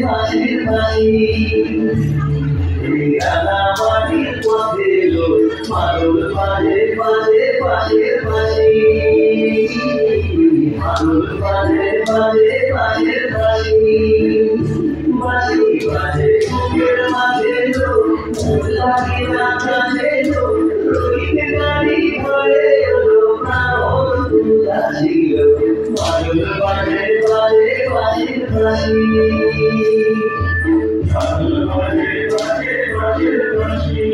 বাঁশির বাঁশি রাঙামাটির পথে লোক মাদল বাজে বাজে বাঁশির বাঁশি মাদল বাজে বাজে বাঁশির বাঁশি বাঁশি বাজে বুকের মাঝে লোক মন লাগে না কানে লোক রইতে গাড়ি ভরে এলো প্রাণ উদাসীল মাদল বাজে বাজে বাঁশির বাঁশি মাদল বাজে বাজে বাঁশির বাঁশি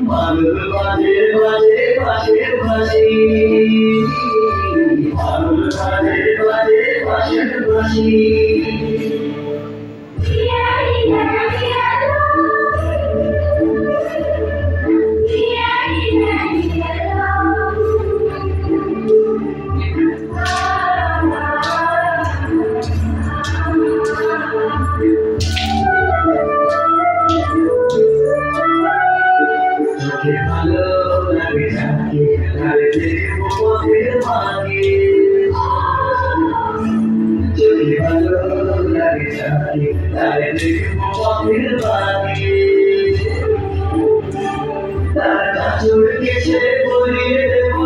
মাদল বাজে বাজে বাঁশির বাঁশি মাদল বাজে বাজে বাঁশির বাঁশি ভালো লাগে যাকে তারে দেখবো পথের মাঝে যদি ভালো লাগে যাকে তারে দেখবো পথের মাঝে তার কাছড় কেছে বলিয়ে দেবো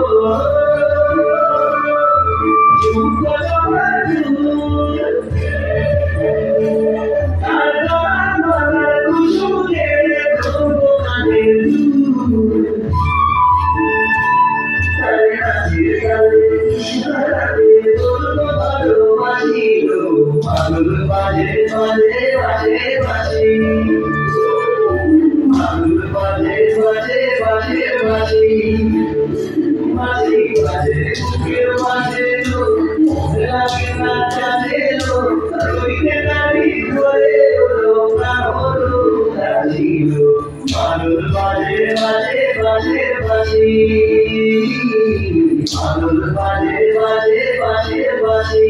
মাদল বাজে বাজে বাজে বাঁশি মাদল বাজে বাজে বাজে বাঁশি বাঁশি বাজে বুকের মাঝে লোক মন লাগে না জানে লোক রইতে গাড়ি ভরে এলো প্রাণ উদাসীল মাদল বাজে বাজে বাজে বাঁশি মাদল বাজে বাজে বাজে বাঁশি